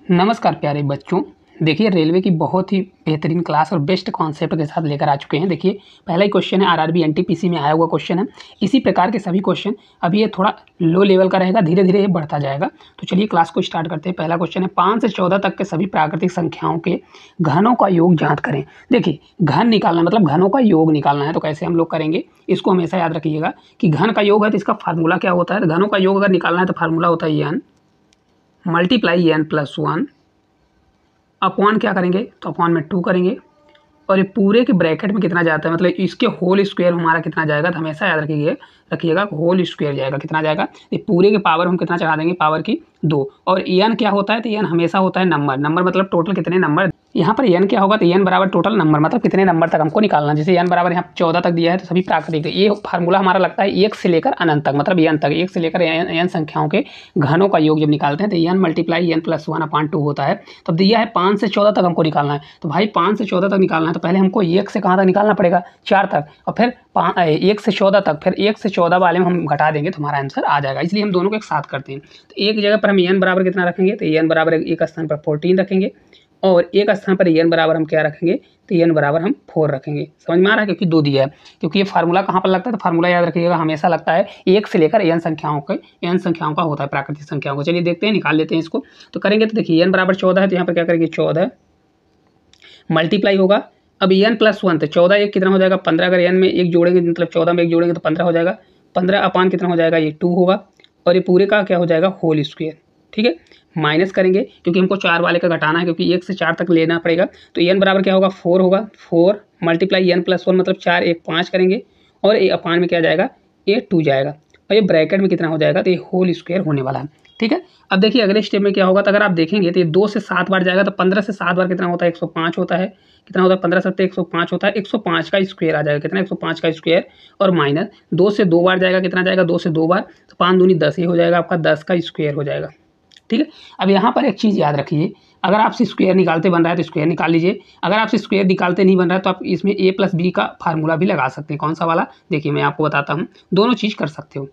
नमस्कार प्यारे बच्चों। देखिए रेलवे की बहुत ही बेहतरीन क्लास और बेस्ट कॉन्सेप्ट के साथ लेकर आ चुके हैं। देखिए पहला ही क्वेश्चन है, आरआरबी एनटीपीसी में आया हुआ क्वेश्चन है। इसी प्रकार के सभी क्वेश्चन, अभी ये थोड़ा लो लेवल का रहेगा, धीरे धीरे ये बढ़ता जाएगा। तो चलिए क्लास को स्टार्ट करते हैं। पहला क्वेश्चन है, 5 से 14 तक के सभी प्राकृतिक संख्याओं के घनों का योग ज्ञात करें। देखिए घन निकालना मतलब घनों का योग निकालना है, तो कैसे हम लोग करेंगे इसको हमेशा याद रखिएगा कि घन का योग है तो इसका फार्मूला क्या होता है। तो घनों का योग अगर निकालना है तो फार्मूला होता है n multiply n plus 1 upon क्या करेंगे, तो अपॉन में 2 करेंगे। और ये पूरे के ब्रैकेट में कितना जाता है, मतलब इसके होल स्क्वायर हमारा कितना जाएगा, तो हमेशा याद रखिएगा होल स्क्वायर जाएगा। कितना जाएगा, ये पूरे के पावर हम कितना चढ़ा देंगे, पावर की 2। और एन क्या होता है, तो एन हमेशा होता है नंबर मतलब टोटल कितने नंबर। यहाँ पर एन क्या होगा, तो एन बराबर टोटल नंबर मतलब कितने नंबर तक हमको निकालना। जैसे एन बराबर यहाँ 14 तक दिया है तो सभी प्राकृतिक, ये फार्मूला हमारा लगता है 1 से लेकर अनंत तक, मतलब एन तक, 1 से लेकर एन संख्याओं के घनों का योग जब निकालते हैं तो n multiply n plus 1 upon 2 होता है। तो दिया है 5 से 14 तक हमको निकालना है। तो भाई 5 से 14 तक निकालना है तो पहले हमको 1 से कहाँ तक निकालना पड़ेगा, 4 तक, और फिर 1 से 14 तक, फिर 1 से 14 वाले में हम घटा देंगे तो हमारा आंसर आ जाएगा। इसलिए हम दोनों को एक साथ करते हैं। तो एक जगह पर हम एन बराबर कितना रखेंगे, तो एन बराबर एक स्थान पर 14 रखेंगे, और एक स्थान पर एन बराबर हम क्या रखेंगे, तो एन बराबर हम 4 रखेंगे। समझ में आ रहा है, क्योंकि 2 दिया है। क्योंकि ये फार्मूला कहाँ पर लगता है, तो फार्मूला याद रखिएगा हमेशा लगता है 1 से लेकर एन संख्याओं का होता है, प्राकृतिक संख्याओं को। चलिए देखते हैं, निकाल लेते हैं इसको। तो करेंगे तो देखिए एन बराबर 14 है, तो यहाँ पर क्या करेंगे 14 मल्टीप्लाई होगा। अब एन प्लस 1, तो 14 एक कितना हो जाएगा 15। अगर एन में एक जोड़ेंगे मतलब 14 में एक जोड़ेंगे तो 15 हो जाएगा। 15 अपान कितना हो जाएगा, ये 2 होगा। और ये पूरे का क्या हो जाएगा, होल स्क्वायर। ठीक है, माइनस करेंगे क्योंकि हमको 4 वाले का घटाना है, क्योंकि 1 से 4 तक लेना पड़ेगा। तो एन बराबर क्या होगा, 4 होगा। 4 मल्टीप्लाई एन प्लस 1 मतलब 4 1 5 करेंगे, और ये अपान में क्या जाएगा, ये 2 जाएगा, और ये ब्रैकेट में कितना हो जाएगा, तो ये होल स्क्वायर होने वाला है। ठीक है, अब देखिए अगले स्टेप में क्या होगा, तो अगर आप देखेंगे तो ये 2 से 7 बार जाएगा, तो 15 से 7 बार कितना होता है, 105 होता है। कितना होता है, 15 7 105 होता है। 105 का स्क्वायर आ जाएगा, कितना 105 का स्क्वायर, और माइनस 2 से 2 बार जाएगा, कितना जाएगा 2 से 2 बार, तो 5 दूनी 10 ही हो जाएगा, आपका 10 का स्क्वायर हो जाएगा। ठीक है, अब यहाँ पर एक चीज़ याद रखिए, अगर आपसे स्क्वायर निकालते बन रहा है तो स्क्वायर निकाल लीजिए। अगर आपसे स्क्वायर निकालते नहीं बन रहा है तो आप इसमें a प्लस बी का फार्मूला भी लगा सकते हैं। कौन सा वाला, देखिए मैं आपको बताता हूँ, दोनों चीज़ कर सकते हो।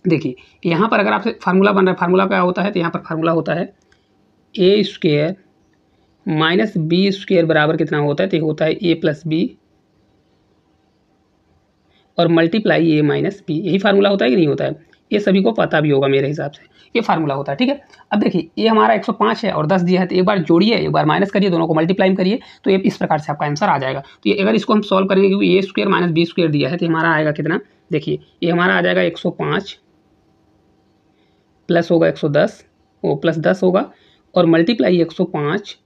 देखिए यहाँ पर अगर आपसे फार्मूला बन रहा है, फार्मूला क्या होता है, तो यहाँ पर फार्मूला होता है ए स्क्वायर माइनस बी स्क्वायर बराबर कितना होता है, तो होता है ए प्लस बी और मल्टीप्लाई ए माइनस बी। यही फार्मूला होता है कि नहीं होता है, ये सभी को पता भी होगा मेरे हिसाब से, ये फार्मूला होता है। ठीक है, अब देखिए ये हमारा 105 है और 10 दिया है, तो एक बार जोड़िए, एक बार माइनस करिए, दोनों को मल्टीप्लाई करिए, तो ये इस प्रकार से आपका आंसर आ जाएगा। तो ये अगर इसको हम सॉल्व करेंगे, क्योंकि ए स्क्वायर माइनस बी स्क्वायर दिया है, तो हमारा आएगा कितना, देखिए ये हमारा आ जाएगा 105 प्लस होगा 110, वो प्लस 10 होगा, और मल्टीप्लाई 105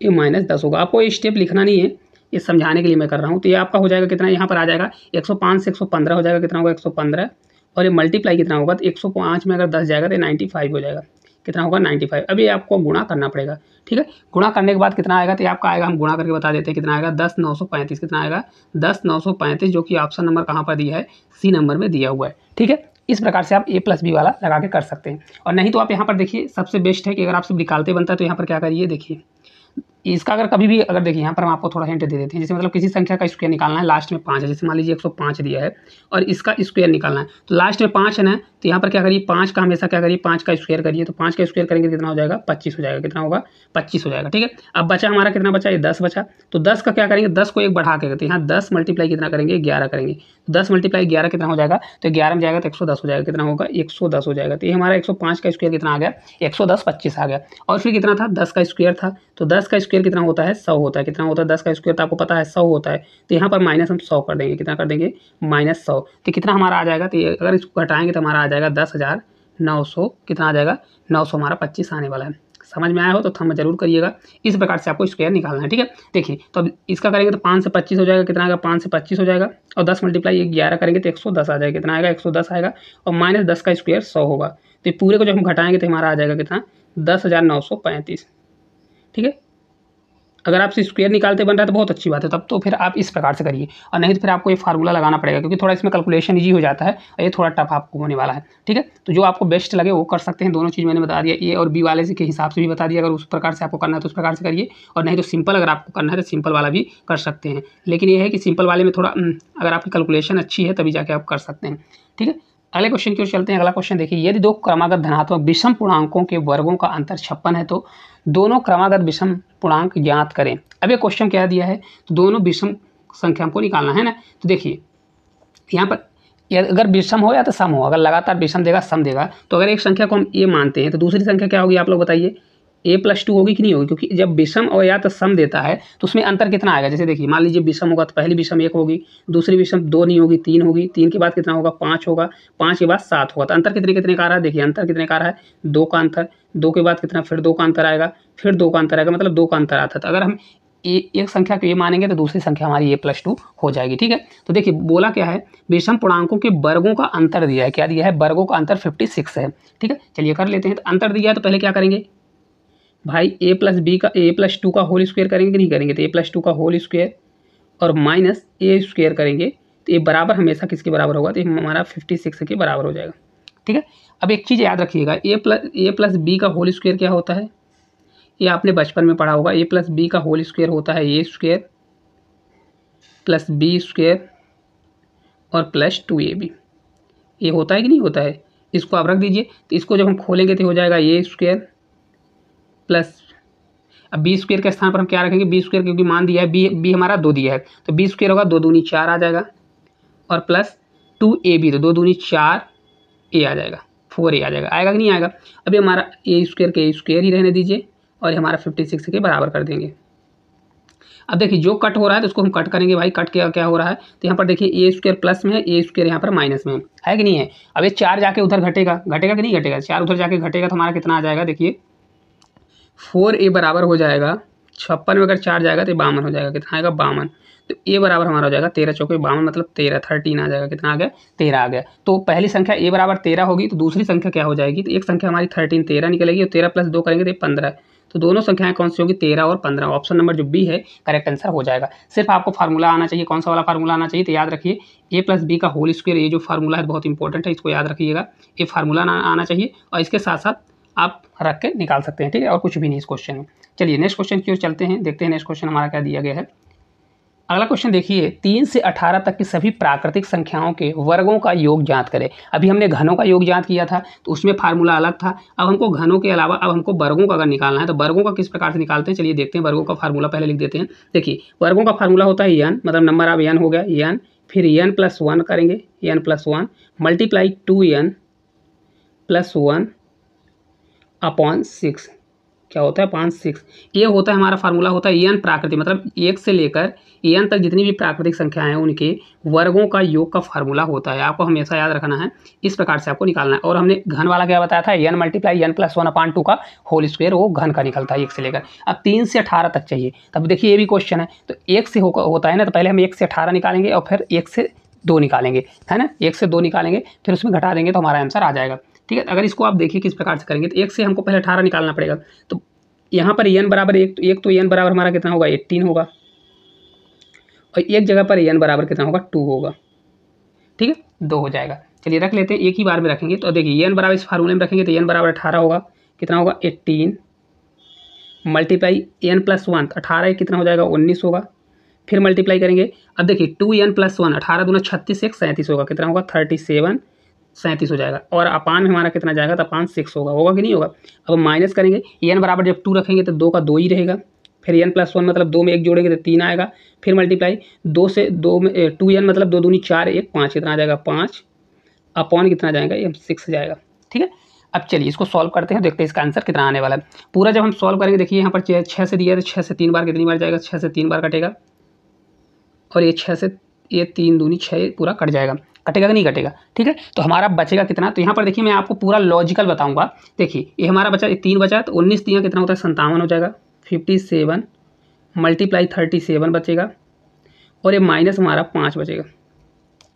ये माइनस 10 होगा। आपको ये स्टेप लिखना नहीं है, ये समझाने के लिए मैं कर रहा हूँ। तो ये आपका हो जाएगा कितना, यहाँ पर आ जाएगा 105 से 115 हो जाएगा, कितना होगा 115, और ये मल्टीप्लाई कितना होगा, तो 105 में अगर 10 जाएगा तो 95 हो जाएगा, कितना होगा 95। अब ये आपको गुणा करना पड़ेगा। ठीक है, गुणा करने के बाद कितना आएगा, तो आपका आएगा, हम गुणा करके बता देते हैं कितना आएगा, 10,935। कितना आएगा, 10,935, जो कि ऑप्शन नंबर कहाँ पर दिया है, सी नंबर में दिया हुआ है। ठीक है, इस प्रकार से आप ए प्लस बी वाला लगा के कर सकते हैं। और नहीं तो आप यहाँ पर देखिए, सबसे बेस्ट है कि अगर आपसे निकालते बनता है तो यहाँ पर क्या करिए, देखिए इसका अगर कभी भी, अगर देखिए यहाँ पर हम आपको थोड़ा हिंट दे देते हैं। जैसे मतलब किसी संख्या का स्क्वायर निकालना है, लास्ट में 5 है, जैसे मान लीजिए 105 दिया है और इसका स्क्वायर निकालना है, तो लास्ट में 5 है ना, तो यहाँ पर क्या करिए, 5 का हमेशा क्या करिए, 5 का स्क्वायर करिए। तो 5 का स्क्वायर करेंगे कितना हो जाएगा, 25 हो जाएगा। कितना होगा, 25 हो जाएगा। ठीक है, अब बचा हमारा कितना बचा, ये 10 बचा। तो 10 का क्या करेंगे, 10 को एक बढ़ा के, तो यहाँ 10 मल्टीप्लाई कितना करेंगे, 11 करेंगे। तो 10 मल्टीप्लाई 11 कितना हो जाएगा, तो 11 में जाएगा तो 110 हो जाएगा। कितना होगा, 110 हो जाएगा। तो ये हमारा 105 का स्क्वायर कितना आ गया, 110 25 आ गया। और फिर कितना था, 10 का स्क्वायर था, तो 10 का स्क्वायर कितना होता है, 100 होता है। कितना होता है, 10 का स्क्वायर तो आपको पता है 100 होता है। तो यहाँ पर माइनस हम 100 कर देंगे, कितना कर देंगे, -100। तो कितना हमारा आ जाएगा, तो अगर इसको घटाएंगे तो हमारा आ जाएगा 10,900। कितना आ जाएगा, 900 हमारा 25 आने वाला है। समझ में आया हो तो थंब जरूर करिएगा। इस प्रकार से आपको स्क्वायर निकालना है। ठीक है, देखिए तो अब इसका करेंगे तो 5 से 25 हो जाएगा। कितना आएगा, 5 से 25 हो जाएगा, और 10 मल्टीप्लाई 11 करेंगे तो 110 आ जाएगा। कितना आएगा, 110 आएगा, और माइनस 10 का स्क्वायर 100 होगा। तो पूरे को जब हम घटाएंगे तो हमारा आ जाएगा कितना, 10,935। ठीक है, अगर आपसे स्क्वायर निकालते बन रहा है तो बहुत अच्छी बात है, तब तो फिर आप इस प्रकार से करिए, और नहीं तो फिर आपको ये फार्मूला लगाना पड़ेगा, क्योंकि थोड़ा इसमें कैलकुलेशन ईजी हो जाता है और ये थोड़ा टफ आपको होने वाला है। ठीक है, तो जो आपको बेस्ट लगे वो कर सकते हैं। दोनों चीज़ मैंने बता दिया, ए और बी वाले से के हिसाब से भी बता दिया। अगर उस प्रकार से आपको करना है तो उस प्रकार से करिए, और नहीं तो सिंपल अगर आपको करना है तो सिंपल वाला भी कर सकते हैं। लेकिन ये है कि सिंपल वाले में थोड़ा अगर आपकी कैलकुलेशन अच्छी है तभी जाके आप कर सकते हैं। ठीक है, अगले क्वेश्चन की ओर चलते हैं। अगला क्वेश्चन देखिए, यदि दो क्रमागत धनात्मक विषम पूर्णांकों के वर्गों का अंतर 56 है तो दोनों क्रमागत विषम पूर्णांक ज्ञात करें। अब ये क्वेश्चन क्या दिया है, तो दोनों विषम संख्या को निकालना है ना। तो देखिए यहाँ पर अगर विषम हो या तो सम हो, अगर लगातार विषम देगा सम देगा, तो अगर एक संख्या को हम ए मानते हैं तो दूसरी संख्या क्या होगी आप लोग बताइए, a+2 होगी कि नहीं होगी, क्योंकि जब विषम और या तो सम देता है तो उसमें अंतर कितना आएगा। जैसे देखिए मान लीजिए विषम होगा तो पहली विषम 1 होगी, दूसरी विषम 2 नहीं होगी 3 होगी, 3 के बाद कितना होगा 5 होगा, 5 के बाद 7 होगा। तो अंतर कितने कितने का आ रहा है, देखिए अंतर कितने का आ रहा है 2 का अंतर, 2 के बाद कितना फिर 2 का अंतर आएगा, फिर 2 का अंतर आएगा, मतलब 2 का अंतर आता है। तो अगर हम एक संख्या को ये मानेंगे तो दूसरी संख्या हमारी a+2 हो जाएगी। ठीक है, तो देखिए बोला क्या है, विषम पूर्णांकों के वर्गों का अंतर दिया है। क्या दिया है, वर्गों का अंतर 56 है। ठीक है, चलिए कर लेते हैं। तो अंतर दिया है तो पहले क्या करेंगे भाई, a+2 का होल स्क्वायर करेंगे कि नहीं करेंगे, तो a+2 का होल स्क्वायर और माइनस a स्क्वायर करेंगे तो ये बराबर हमेशा किसके बराबर होगा, तो हमारा 56 के बराबर हो जाएगा। ठीक है, अब एक चीज़ याद रखिएगा, a+b का होल स्क्वायर क्या होता है, ये आपने बचपन में पढ़ा होगा। a+b का होल स्क्वायर होता है a square plus b square और प्लस 2ab। ये होता है कि नहीं होता है, इसको आप रख दीजिए। तो इसको जब हम खोलेंगे तो हो जाएगा a स्क्वायर प्लस, अब बी स्क्वायर के स्थान पर हम क्या रखेंगे, बी स्क्वायर, क्योंकि मान दिया है बी हमारा 2 दिया है, तो बी स्क्वायर होगा 2 दूनी 4 आ जाएगा, और प्लस 2ab, तो 2 दूनी 4 a आ जाएगा, 4a आ जाएगा, आएगा कि नहीं आएगा। अभी हमारा a स्क्वायर के स्क्वायर ही रहने दीजिए और हमारा 56 के बराबर कर देंगे। अब देखिए जो कट हो रहा है तो उसको हम कट करेंगे भाई, कट क्या हो रहा है, तो यहाँ पर देखिए a स्क्वायर प्लस में है, a स्क्वायर यहाँ पर माइनस में है कि नहीं है। अब ये 4 जाके उधर घटेगा कि नहीं घटेगा, 4 उधर जाके घटेगा तो हमारा कितना आ जाएगा, देखिए 4a बराबर हो जाएगा 56 में अगर 4 जाएगा तो 52 हो जाएगा, कितना आएगा 52। तो a बराबर हमारा हो जाएगा 13 चौके 52, मतलब 13 आ जाएगा, कितना आ गया 13 आ गया। तो पहली संख्या a बराबर 13 होगी तो दूसरी संख्या क्या हो जाएगी, तो एक संख्या हमारी 13 निकलेगी और 13 + 2 करेंगे तो 15। तो दोनों संख्याएं कौन सी होगी, 13 और 15। ऑप्शन नंबर जो बी है करेक्ट आंसर हो जाएगा। सिर्फ आपको फार्मूला आना चाहिए, कौन सा वाला फार्मूला आना चाहिए, तो याद रखिए a+b का होल स्क्वायर, ये जो फार्मूला है बहुत इंपॉर्टेंट है, इसको याद रखिएगा। ये फार्मूला आना चाहिए और इसके साथ साथ आप रख के निकाल सकते हैं। ठीक है, और कुछ भी नहीं इस क्वेश्चन में। चलिए नेक्स्ट क्वेश्चन की ओर चलते हैं, देखते हैं नेक्स्ट क्वेश्चन हमारा क्या दिया गया है। अगला क्वेश्चन देखिए, 3 से 18 तक की सभी प्राकृतिक संख्याओं के वर्गों का योग ज्ञात करें। अभी हमने घनों का योग ज्ञात किया था तो उसमें फार्मूला अलग था। अब हमको घनों के अलावा अब हमको वर्गों का अगर निकालना है तो वर्गों का किस प्रकार से निकालते हैं, चलिए देखते हैं। वर्गों का फार्मूला पहले लिख देते हैं। देखिए वर्गों का फार्मूला होता है n, मतलब नंबर ऑफ n हो गया n, फिर n+1 करेंगे, n+1 मल्टीप्लाई 2n + 1 अपॉन 6, क्या होता है 5 6। ये होता है हमारा फार्मूला होता है n प्राकृतिक, मतलब 1 से लेकर n तक जितनी भी प्राकृतिक संख्याएं हैं उनके वर्गों का योग का फार्मूला होता है। आपको हमेशा याद रखना है, इस प्रकार से आपको निकालना है। और हमने घन वाला क्या बताया था, n मल्टीप्लाई n+1/2 का होल स्क्वायर, वो घन का निकलता है 1 से लेकर। अब 3 से 18 तक चाहिए, तब देखिए ये भी क्वेश्चन है, तो 1 से होता है ना, तो पहले हम 1 से 18 निकालेंगे और फिर 1 से 2 निकालेंगे, है ना, 1 से 2 निकालेंगे फिर उसमें घटा देंगे तो हमारा आंसर आ जाएगा। ठीक है, अगर इसको आप देखिए किस प्रकार से करेंगे, तो 1 से हमको पहले 18 निकालना पड़ेगा। तो यहाँ पर n बराबर 1, तो n बराबर हमारा कितना होगा 18 होगा, और एक जगह पर n बराबर कितना होगा 2 होगा। ठीक है, 2 हो जाएगा। चलिए रख लेते हैं, एक ही बार में रखेंगे। तो देखिए n बराबर इस फार्मूले में रखेंगे तो n बराबर 18 होगा, कितना होगा 18 मल्टीप्लाई n+1, 18 कितना हो जाएगा 19 होगा, फिर मल्टीप्लाई करेंगे। अब देखिए 2n+1, 18 दूना 36 1 37 होगा, कितना होगा 37 37 हो जाएगा, और अपान में हमारा कितना जाएगा, तो अपान 6 होगा कि नहीं होगा। अब माइनस करेंगे, n बराबर जब 2 रखेंगे तो 2 का 2 ही रहेगा, फिर n+1 मतलब 2 में 1 जोड़ेंगे तो 3 आएगा, फिर मल्टीप्लाई 2 से 2 में 2n मतलब 2 दूनी 4 1 5, कितना आ जाएगा 5, अपॉन कितना जाएगा ये 6 जाएगा। ठीक है, अब चलिए इसको सॉल्व करते हैं, देखते हैं इसका आंसर कितना आने वाला है। पूरा जब हम सॉल्व करेंगे, देखिए यहाँ पर 6 से दिया है तो 6 से 3 बार कितनी बार जाएगा, 6 से 3 बार कटेगा, और ये 6 से ये 3 दूनी 6 पूरा कट जाएगा, कटेगा कि नहीं कटेगा। ठीक है, तो हमारा बचेगा कितना, तो यहाँ पर देखिए मैं आपको पूरा लॉजिकल बताऊंगा। देखिए ये हमारा बचा 3 बचा, तो 19 3 कितना होता है 57 हो जाएगा, 57 मल्टीप्लाई 37 बचेगा, और ये माइनस हमारा 5 बचेगा,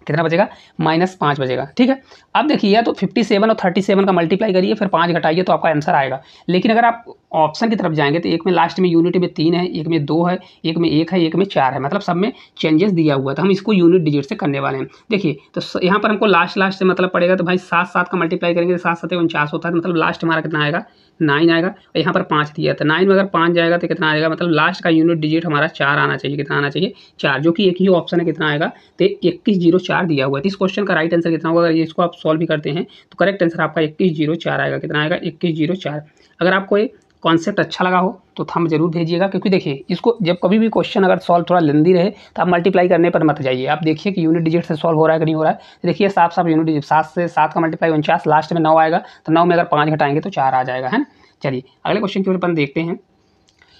कितना बचेगा -5 बचेगा। ठीक है, अब देखिए तो 57 और 37 का मल्टीप्लाई करिए, फिर 5 घटाइए तो आपका आंसर आएगा। लेकिन अगर आप ऑप्शन की तरफ जाएंगे तो एक में लास्ट में यूनिट में 3 है, एक में 2 है, एक में 1 है, एक में 4 है, मतलब सब में चेंजेस दिया हुआ है। तो हम इसको यूनिट डिजिट से करने वाले हैं। देखिए तो यहाँ पर हमको लास्ट से मतलब पड़ेगा, तो भाई 7 7 का मल्टीप्लाई करेंगे तो 7 7 49 होता है, मतलब लास्ट हमारा कितना आएगा 9 आएगा और यहाँ पर 5 दिया था। 9 में अगर 5 जाएगा तो कितना आएगा, मतलब लास्ट का यूनिट डिजिट हमारा 4 आना चाहिए। कितना आना चाहिए, 4, जो कि एक ही ऑप्शन है। कितना आएगा, तो 2104 दिया हुआ है। तो इस क्वेश्चन का राइट आंसर कितना होगा, अगर इसको आप सॉल्व भी करते हैं तो करेक्ट आंसर आपका 2104 आएगा। कितना आएगा, 2104। अगर आपको ये कॉन्सेप्ट अच्छा लगा हो तो थंब जरूर भेजिएगा, क्योंकि देखिए इसको जब कभी भी क्वेश्चन अगर सॉल्व थोड़ा लेंदी रहे तो आप मल्टीप्लाई करने पर मत जाइए। आप देखिए कि यूनिट डिजिट से सॉल्व हो रहा है कि नहीं हो रहा है। देखिए साफ साफ यूनिट डिजिट 7 से 7 का मल्टीप्लाई 49, लास्ट में 9 आएगा, तो 9 में अगर 5 घटाएंगे तो 4 आ जाएगा, है ना। चलिए अगले क्वेश्चन की ओर अपन देखते हैं।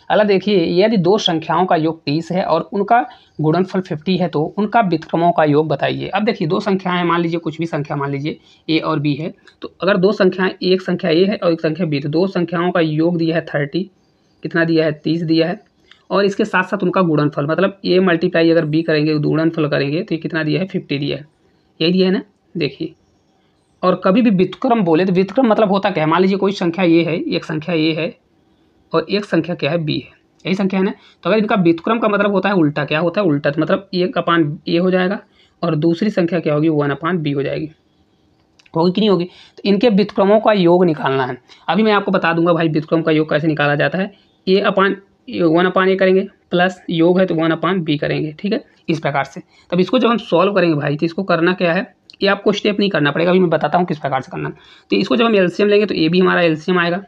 अगला देखिए, यदि दो संख्याओं का योग 30 है और उनका गुणनफल 50 है तो उनका व्युत्क्रमों का योग बताइए। अब देखिए दो संख्याएं, मान लीजिए कुछ भी संख्या मान लीजिए ए और बी है, तो अगर दो संख्याएं, एक संख्या ए है और एक संख्या बी, तो दो संख्याओं का योग दिया है 30, कितना दिया है, 30 दिया है, और इसके साथ साथ उनका गुणनफल, मतलब ए मल्टीप्लाई अगर बी करेंगे, गुणनफल करेंगे तो ये कितना दिया है, 50 दिया है। यही दिया है ना, देखिए। और कभी भी व्युत्क्रम बोले तो व्युत्क्रम मतलब होता क्या है, मान लीजिए कोई संख्या ए है, एक संख्या ए है और एक संख्या क्या है, बी है, यही संख्या है ना। तो अगर इनका व्युत्क्रम का मतलब होता है उल्टा, क्या होता है, उल्टा, तो मतलब 1/a हो जाएगा और दूसरी संख्या क्या होगी, 1/b हो जाएगी। होगी कि नहीं होगी। तो इनके व्युत्क्रमों का योग निकालना है। अभी मैं आपको बता दूंगा भाई व्युत्क्रम का योग कैसे निकाला जाता है। 1/a करेंगे प्लस योग है तो 1/b करेंगे, ठीक है, इस प्रकार से। तब इसको जब हम सॉल्व करेंगे भाई, तो इसको करना क्या है, ये आपको स्टेप नहीं करना पड़ेगा, अभी मैं बताता हूँ किस प्रकार से करना। तो इसको जब हम एलसीएम लेंगे तो ए भी हमारा एलसीएम आएगा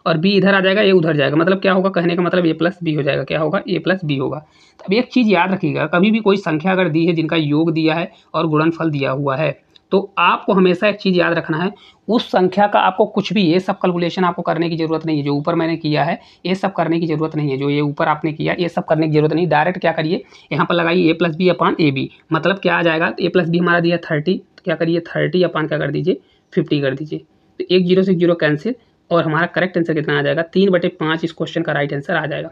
और बी इधर आ जाएगा, ए उधर जाएगा, मतलब क्या होगा, कहने का मतलब ए प्लस बी हो जाएगा। क्या होगा, ए प्लस बी होगा। तो अब एक चीज़ याद रखिएगा, कभी भी कोई संख्या अगर दी है जिनका योग दिया है और गुणनफल दिया हुआ है, तो आपको हमेशा एक चीज़ याद रखना है, उस संख्या का आपको कुछ भी ये सब कैलकुलेशन आपको करने की जरूरत नहीं है। जो ऊपर मैंने किया है ये सब करने की जरूरत नहीं है, जो ये ऊपर आपने किया ये सब करने की जरूरत नहीं। डायरेक्ट क्या करिए, यहाँ पर लगाइए ए प्लस बी अपान ए बी, मतलब क्या आ जाएगा, ए प्लस बी हमारा दिया 30, तो क्या करिए 30 अपान क्या कर दीजिए, 50 कर दीजिए। तो 1 0 से 0 कैंसिल और हमारा करेक्ट आंसर कितना आ जाएगा, 3/5 इस क्वेश्चन का राइट आंसर आ जाएगा।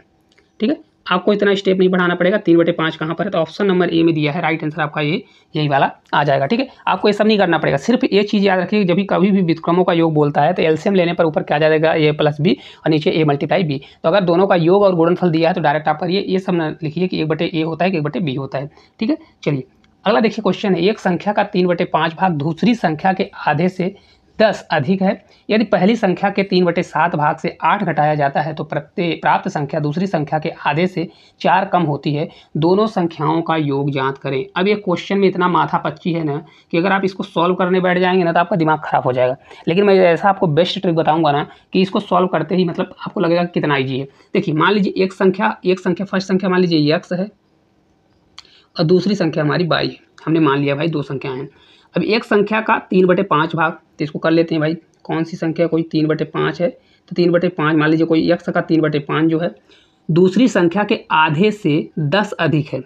ठीक है, आपको इतना स्टेप नहीं बढ़ाना पड़ेगा। 3/5 कहाँ पर है, तो ऑप्शन नंबर ए में दिया है, राइट आंसर आपका ये यही वाला आ जाएगा। ठीक है, आपको ये सब नहीं करना पड़ेगा, सिर्फ एक चीज़ याद रखिए, जब भी कभी भी व्युत्क्रमों का योग बोलता है तो एलसीएम लेने पर ऊपर क्या आ जाएगा, ए प्लस बी और नीचे ए मल्टीप्लाई बी। तो अगर दोनों का योग और गुणनफल दिया है तो डायरेक्ट आप करिए, ये सब न लिखिए कि 1/a होता है कि 1/b होता है। ठीक है, चलिए अगला देखिए क्वेश्चन है, एक संख्या का 3/5 भाग दूसरी संख्या के आधे से 10 अधिक है। यदि पहली संख्या के 3/7 भाग से 8 घटाया जाता है तो प्राप्त संख्या दूसरी संख्या के आधे से 4 कम होती है। दोनों संख्याओं का योग ज्ञात करें। अब ये क्वेश्चन में इतना माथापच्ची है ना कि अगर आप इसको सॉल्व करने बैठ जाएंगे ना तो आपका दिमाग खराब हो जाएगा। लेकिन मैं ऐसा आपको बेस्ट ट्रिक बताऊंगा ना कि इसको सॉल्व करते ही मतलब आपको लगेगा कितना ईजी है। देखिए मान लीजिए एक संख्या फर्स्ट संख्या मान लीजिए x है और दूसरी संख्या हमारी y है। हमने मान लिया भाई दो संख्या हैं। अब एक संख्या का 3/5 भाग, तो इसको कर लेते हैं भाई, कौन सी संख्या कोई 3/5 है, तो 3/5 मान लीजिए कोई x का 3/5 जो है दूसरी संख्या के आधे से 10 अधिक है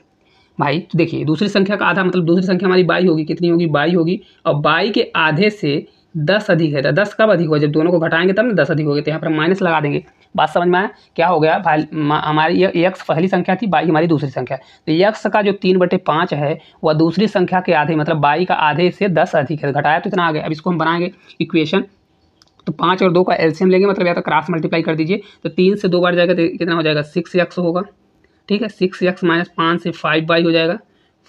भाई। तो देखिए दूसरी संख्या का आधा मतलब दूसरी संख्या हमारी y होगी, कितनी होगी, y होगी, और y के आधे से 10 अधिक है। तो 10 कब अधिक होगा, जब दोनों को घटाएंगे तब ना 10 अधिक होगा। तो यहाँ पर माइनस लगा देंगे। बात समझ में आया, क्या हो गया भाई, हमारी ये x पहली संख्या थी, y हमारी दूसरी संख्या। तो x का जो 3/5 है वह दूसरी संख्या के आधे मतलब y का आधे से 10 अधिक है, घटाया तो इतना आ गया। अब इसको हम बनाएंगे इक्वेशन, तो 5 और 2 का एलसीएम लेंगे, मतलब या तो क्रॉस मल्टीप्लाई कर दीजिए, तो 3 से 2 बार जाएगा तो कितना हो जाएगा, 6x होगा। ठीक है, 6x माइनस 5 से 5y हो जाएगा,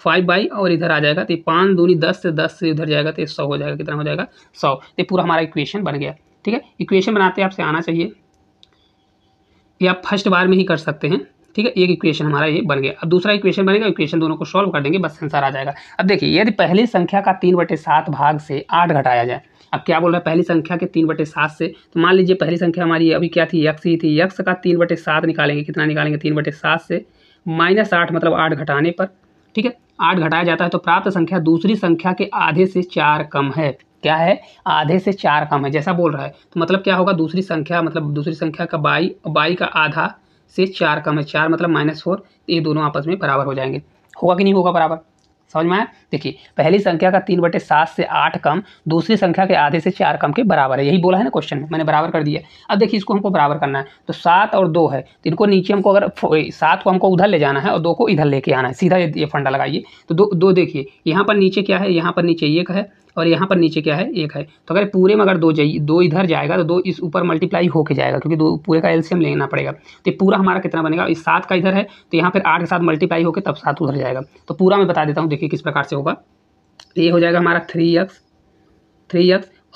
5y और इधर आ जाएगा तो 5 दूनी 10 से 10 से इधर जाएगा तो 100 हो जाएगा। कितना हो जाएगा, 100। तो पूरा हमारा इक्वेशन बन गया। ठीक है, इक्वेशन बनाते आपसे आना चाहिए, ये आप फर्स्ट बार में ही कर सकते हैं। ठीक है, एक इक्वेशन हमारा ये बन गया। अब दूसरा इक्वेशन बनेगा, इक्वेशन दोनों को सॉल्व कर देंगे, बस आंसर आ जाएगा। अब देखिए यदि पहली संख्या का 3/7 भाग से 8 घटाया जाए, अब क्या बोल रहा है, पहली संख्या के 3/7 से, तो मान लीजिए पहली संख्या हमारी अभी क्या थी, x ही थी, x का 3/7 निकालेंगे, कितना निकालेंगे, 3/7 से -8 मतलब 8 घटाने पर। ठीक है, 8 घटाया जाता है तो प्राप्त संख्या दूसरी संख्या के आधे से 4 कम है। क्या है, आधे से 4 कम है, जैसा बोल रहा है। तो मतलब क्या होगा, दूसरी संख्या मतलब दूसरी संख्या का y का आधा से 4 कम है, 4 मतलब -4, ये दोनों आपस में बराबर हो जाएंगे। होगा कि नहीं होगा बराबर, समझ में आया। देखिए पहली संख्या का 3/7 से 8 कम दूसरी संख्या के आधे से 4 कम के बराबर है, यही बोला है ना क्वेश्चन में, मैंने बराबर कर दिया। अब देखिए इसको हमको बराबर करना है, तो 7 और 2 है, तो इनको नीचे हमको अगर 7 को हमको उधर ले जाना है और 2 को इधर लेके आना है, सीधा ये फंडा लगाइए। तो दो देखिए यहाँ पर नीचे क्या है, यहाँ पर नीचे 1 है और यहाँ पर नीचे क्या है, 1 है। तो अगर पूरे में अगर 2 इधर जाएगा तो 2 इस ऊपर मल्टीप्लाई होके जाएगा, क्योंकि 2 पूरे का एलसीएम लेना पड़ेगा। तो पूरा हमारा कितना बनेगा, इस 7 का इधर है तो यहाँ फिर 8 के साथ मल्टीप्लाई होकर तब 7 उधर जाएगा। तो पूरा मैं बता देता हूँ, देखिए किस प्रकार से होगा। ये हो जाएगा हमारा 3x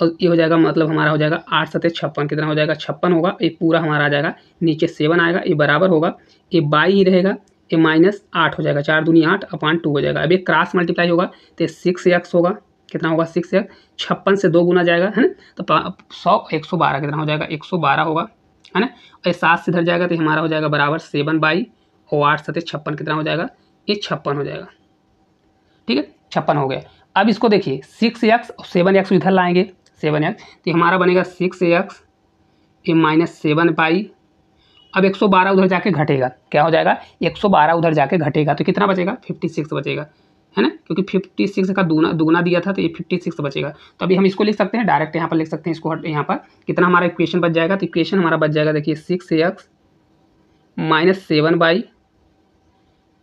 और ये हो जाएगा मतलब हमारा हो जाएगा 8 सते 56, कितना हो जाएगा 56 होगा। ये पूरा हमारा आ जाएगा, नीचे 7 आएगा, ये बराबर होगा, ये बाई ही रहेगा, ये -8 हो जाएगा, 4 दूनी 8 अपॉन 2 हो जाएगा। अब ये क्रॉस मल्टीप्लाई होगा तो 6x होगा, कितना होगा 6x, 56 से 2 गुना जाएगा है ना, तो 100 112 कितना हो जाएगा 112 होगा है ना। और ये 7 से इधर जाएगा तो हमारा हो जाएगा बराबर 7 और 8 सते 56 कितना हो जाएगा, ये 56 हो जाएगा। ठीक है, 56 हो गया। अब इसको देखिए 6x और 7x इधर लाएंगे, 7x तो हमारा बनेगा 6x ये -7 अब 112 उधर जाके घटेगा, क्या हो जाएगा 112 उधर जाके घटेगा तो कितना बचेगा 56 बचेगा है ना, क्योंकि 56 का दुगना दिया था तो ये 56 बचेगा। तो अभी हम इसको लिख सकते हैं डायरेक्ट, यहाँ पर लिख सकते हैं इसको, यहाँ पर कितना हमारा इक्वेशन बच जाएगा, तो इक्वेशन हमारा बच जाएगा देखिए 6x -7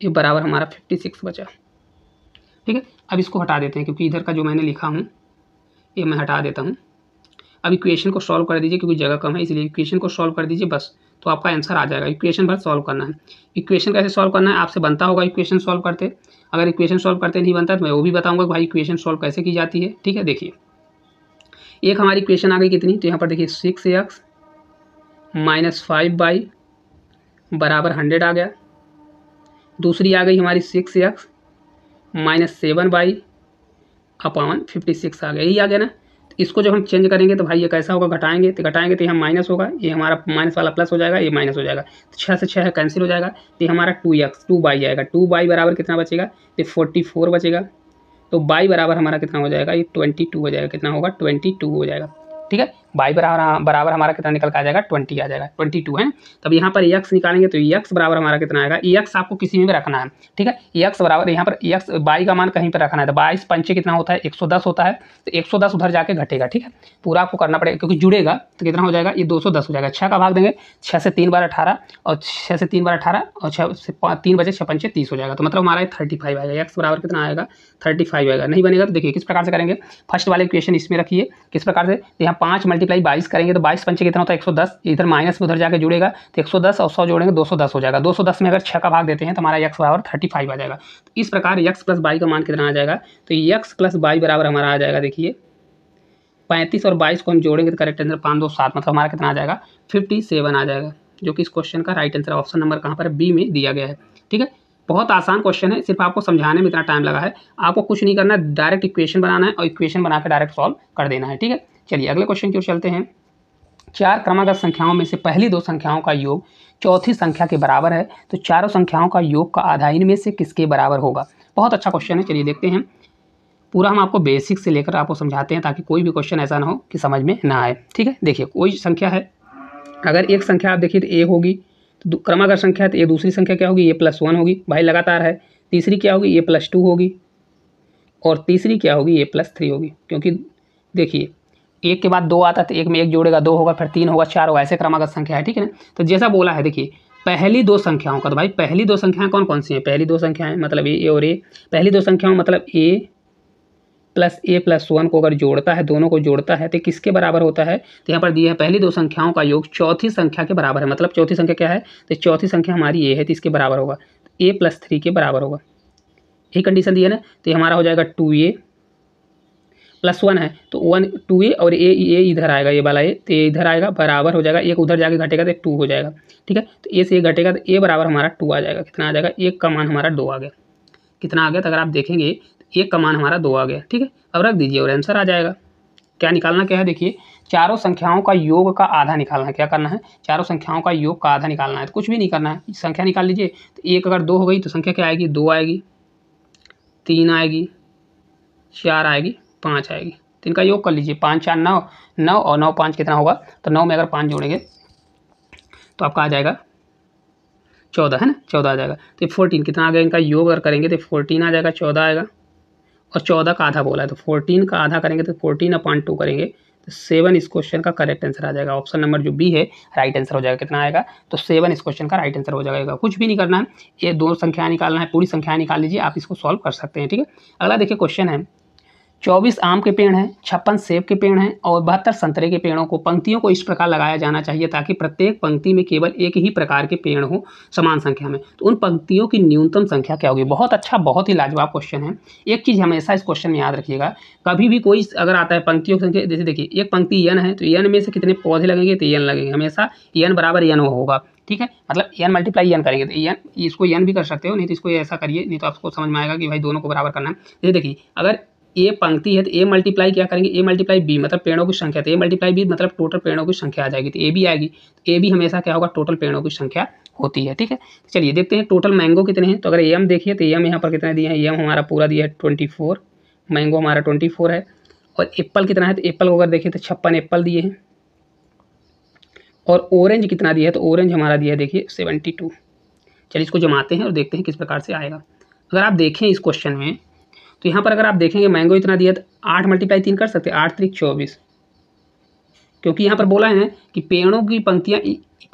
ये बराबर हमारा 56 बचा। ठीक है, अब इसको हटा देते हैं क्योंकि इधर का जो मैंने लिखा हूँ ये मैं हटा देता हूँ। अब इक्वेशन को सॉल्व कर दीजिए क्योंकि जगह कम है, इसलिए इक्वेशन को सॉल्व कर दीजिए बस, तो आपका आंसर आ जाएगा। इक्वेशन भर सॉल्व करना है। इक्वेशन कैसे सॉल्व करना है आपसे बनता होगा इक्वेशन सॉल्व करते, अगर इक्वेशन सॉल्व करते नहीं बनता तो मैं वो भी बताऊंगा कि भाई इक्वेशन सॉल्व कैसे की जाती है। ठीक है, देखिए एक हमारी इक्वेशन आ गई कितनी, तो यहाँ पर देखिए 6x -5 बराबर 100 आ गया। दूसरी आ गई हमारी 6x -7 अपॉन 56 आ गया, यही आ गया ना। इसको जब हम चेंज करेंगे तो भाई ये कैसा होगा, घटाएंगे तो यहाँ माइनस होगा, ये हमारा माइनस वाला प्लस हो जाएगा, ये माइनस हो जाएगा, तो 6 से 6 कैंसिल हो जाएगा, तो ये हमारा 2y आएगा। 2y बराबर कितना बचेगा, ये 44 बचेगा, तो y बराबर हमारा कितना हो जाएगा, ये 22 हो जाएगा, कितना होगा 22 हो जाएगा। ठीक है, y बराबर हमारा कितना निकल के आ जाएगा 20 आ जाएगा, 22 है। तब यहाँ पर x निकालेंगे तो x बराबर हमारा कितना आएगा, x आपको किसी में भी रखना है। ठीक है, x बराबर यहाँ पर x y का मान कहीं पर रखना है, तो 22 पंचे कितना होता है 110 होता है, तो 110 उधर जाके घटेगा। ठीक है, पूरा आपको करना पड़ेगा क्योंकि जुड़ेगा तो कितना हो जाएगा, ये 210 हो जाएगा। 6 का भाग देंगे, 6 से 3 बार 18 और 6 से 3 बार 18 और 6 से 3 बजे 6 पंचे 30 हो जाएगा, तो मतलब हमारा 35 आएगा। x बराबर कितना आएगा 35 आएगा। नहीं बनेगा तो देखिए किस प्रकार से करेंगे, फर्स्ट वाले इक्वेशन इसमें रखिए किस प्रकार से, यहाँ 5 × 22 करेंगे तो 22 पंचे कितना होता है 110, इधर माइनस में उधर जाके जुड़ेगा तो 110 और 100 जोड़ेंगे 210 हो जाएगा। 210 में अगर 6 का भाग देते हैं तो हमारा x बराबर 35 आ जाएगा। तो इस प्रकार x + y का मान कितना आ जाएगा, तो x + y बराबर हमारा आ जाएगा देखिए 35 और 22 को हम जोड़ेंगे तो करेक्ट आंसर 5 2 7 मतलब हमारा कितना आ जाएगा 57 आ जाएगा, जो कि इस क्वेश्चन का राइट आंसर ऑप्शन नंबर कहाँ पर बी में दिया गया है। ठीक है, बहुत आसान क्वेश्चन है, सिर्फ आपको समझाने में इतना टाइम लगा है, आपको कुछ नहीं करना है, डायरेक्ट इक्वेशन बनाना है और इक्वेशन बना के डायरेक्ट सॉल्व कर देना है। ठीक है, चलिए अगले क्वेश्चन की ओर चलते हैं। 4 क्रमागत संख्याओं में से पहली 2 संख्याओं का योग चौथी संख्या के बराबर है, तो चारों संख्याओं का योग का आधा इनमें से किसके बराबर होगा। बहुत अच्छा क्वेश्चन है, चलिए देखते हैं। पूरा हम आपको बेसिक से लेकर आपको समझाते हैं ताकि कोई भी क्वेश्चन ऐसा ना हो कि समझ में ना आए। ठीक है, देखिए कोई संख्या है, अगर एक संख्या आप देखिए तो a होगी, तो क्रमागत संख्या है तो ये दूसरी संख्या क्या होगी, a + 1 होगी, भाई लगातार है। तीसरी क्या होगी, a + 2 होगी, और तीसरी क्या होगी, a + 3 होगी। क्योंकि देखिए एक के बाद 2 आता है तो एक में 1 जोड़ेगा 2 होगा, फिर 3 होगा 4 होगा, ऐसे क्रमागत संख्या है। ठीक है ना, तो जैसा बोला है देखिए पहली 2 संख्याओं का, तो भाई पहली 2 संख्याएं कौन कौन सी हैं, पहली 2 संख्याएं मतलब a और a, पहली 2 संख्याओं मतलब a + 1 को अगर जोड़ता है, दोनों को जोड़ता है तो किसके बराबर होता है, तो यहाँ पर दिया है पहली 2 संख्याओं का योग चौथी संख्या के बराबर है। मतलब चौथी संख्या क्या है, तो चौथी संख्या हमारी a है तो इसके बराबर होगा, a + 3 के बराबर होगा। यही कंडीशन दी है ना, तो हमारा हो जाएगा 2a + 1 है तो 2a और a इधर आएगा, ये वाला a तो ये इधर आएगा, बराबर हो जाएगा, एक उधर जाके घटेगा तो 2 हो जाएगा। ठीक है, तो a से 1 घटेगा तो a बराबर हमारा 2 आ जाएगा। कितना आ जाएगा, 1 का मान हमारा 2 आ गया। कितना आ गया, तो अगर आप देखेंगे 1 का मान हमारा 2 आ गया। ठीक है, अब रख दीजिए और आंसर आ जाएगा। क्या निकालना क्या है, देखिए चारों संख्याओं का योग का आधा निकालना है। क्या करना है, चारों संख्याओं का योग का आधा निकालना है, तो कुछ भी नहीं करना है, संख्या निकाल लीजिए। तो 1 अगर 2 हो गई तो संख्या क्या आएगी, 2 आएगी, 3 आएगी, 4 आएगी, 5 आएगी। तो इनका योग कर लीजिए, 5 4 9 9 और 9 5 कितना होगा, तो 9 में अगर 5 जोड़ेंगे तो आपका आ जाएगा 14 है ना, 14 आ जाएगा। तो 14 कितना आ गया, इनका योग अगर करेंगे तो 14 आ जाएगा, 14 आएगा, और 14 का आधा बोला है तो 14 का आधा करेंगे तो 14/2 करेंगे तो 7 इस क्वेश्चन का करेक्ट आंसर आ जाएगा। ऑप्शन नंबर जो बी है राइट आंसर हो जाएगा। कितना आएगा, तो 7 इस क्वेश्चन का राइट आंसर हो जाएगा। कुछ भी नहीं करना है, ये 2 संख्याएं निकालना है, पूरी संख्याएं निकाल लीजिए, आप इसको सॉल्व कर सकते हैं। ठीक है, अगला देखिए क्वेश्चन है 24 आम के पेड़ हैं, 56 सेब के पेड़ हैं और 72 संतरे के पेड़ों को पंक्तियों को इस प्रकार लगाया जाना चाहिए ताकि प्रत्येक पंक्ति में केवल एक ही प्रकार के पेड़ हो समान संख्या में। तो उन पंक्तियों की न्यूनतम संख्या क्या होगी। बहुत अच्छा, बहुत ही लाजवाब क्वेश्चन है। एक चीज़ हमेशा इस क्वेश्चन में याद रखिएगा, कभी भी कोई अगर आता है पंक्तियों की संख्या, जैसे देखिए एक पंक्ति n है तो n में से कितने पौधे लगेंगे, तो n लगेंगे, हमेशा n बराबर n होगा। ठीक है, मतलब n मल्टीप्लाई n करेंगे तो n, इसको n भी कर सकते हो, नहीं तो इसको ऐसा करिए, नहीं तो आपको समझ में आएगा कि भाई दोनों को बराबर करना है। जैसे देखिए अगर ए पंक्ति है तो ए मल्टीप्लाई क्या करेंगे, ए मल्टीप्लाई बी मतलब पेड़ों की संख्या, तो ए मल्टीप्लाई बी मतलब टोटल पेड़ों की संख्या आ जाएगी, तो ए भी आएगी। तो ए भी हमेशा क्या होगा, टोटल पेड़ों की संख्या होती है। ठीक है, चलिए देखते हैं टोटल मैंगो कितने हैं। तो अगर एम देखिए तो एम यहाँ पर कितने दिए हैं, एम हमारा पूरा दिया है 24, मैंगो हमारा 24 है। और एप्पल कितना है, तो एप्पल को अगर देखिए तो 56 एप्पल दिए हैं। और ऑरेंज कितना दिया है, तो ऑरेंज हमारा दिया है देखिए 72। चलिए इसको जमाते हैं और देखते हैं किस प्रकार से आएगा। अगर आप देखें इस क्वेश्चन में तो यहाँ पर अगर आप देखेंगे मैंगो इतना दिया तो 8 मल्टीप्लाई 3 कर सकते हैं, 8 3 24, क्योंकि यहाँ पर बोला है कि पेड़ों की पंक्तियाँ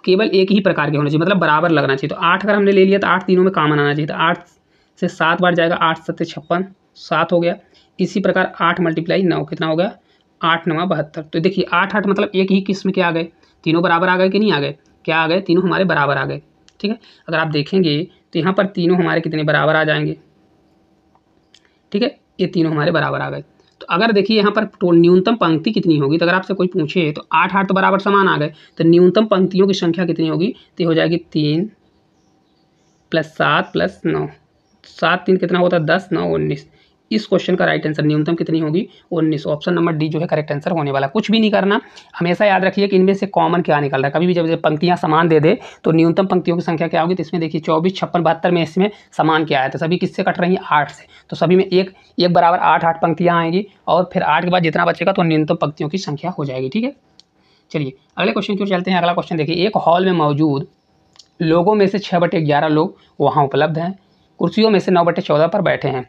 केवल एक ही प्रकार के होने चाहिए, मतलब बराबर लगना चाहिए। तो 8 अगर हमने ले लिया तो 8 तीनों में कॉमन आना चाहिए, तो 8 से 7 बार जाएगा, 8 7 56, 7 हो गया। इसी प्रकार 8 मल्टीप्लाई 9 कितना हो गया, 8 9 72। तो देखिए 8 8 मतलब एक ही किस्म के आ गए, तीनों बराबर आ गए कि नहीं आ गए, क्या आ गए, तीनों हमारे बराबर आ गए। ठीक है, अगर आप देखेंगे तो यहाँ पर तीनों हमारे कितने बराबर आ जाएंगे। ठीक है, ये तीनों हमारे बराबर आ गए। तो अगर देखिए यहाँ पर तो न्यूनतम पंक्ति कितनी होगी, तो अगर आपसे कोई पूछे तो 8 8 तो बराबर समान आ गए, तो न्यूनतम पंक्तियों की संख्या कितनी होगी, तो हो जाएगी 3 + 7 + 9, 7 3 कितना होता है 10, 9 19। इस क्वेश्चन का राइट आंसर न्यूनतम कितनी होगी, 19। ऑप्शन नंबर डी जो है करेक्ट आंसर होने वाला। कुछ भी नहीं करना, हमेशा याद रखिए कि इनमें से कॉमन क्या निकल रहा है। कभी भी जब पंक्तियां समान दे दे तो न्यूनतम पंक्तियों की संख्या क्या होगी, तो इसमें देखिए 24 56 72 में इसमें समान क्या है, तो सभी किससे कट रही हैं, 8 से। तो सभी में एक एक बराबर 8 8 पंक्तियाँ आएंगी और फिर 8 के बाद जितना बचेगा तो न्यूनतम पंक्तियों की संख्या हो जाएगी। ठीक है, चलिए अगले क्वेश्चन की ओर चलते हैं। अगला क्वेश्चन देखिए, एक हॉल में मौजूद लोगों में से 6/11 लोग वहाँ उपलब्ध हैं, कुर्सियों में से 9/14 पर बैठे हैं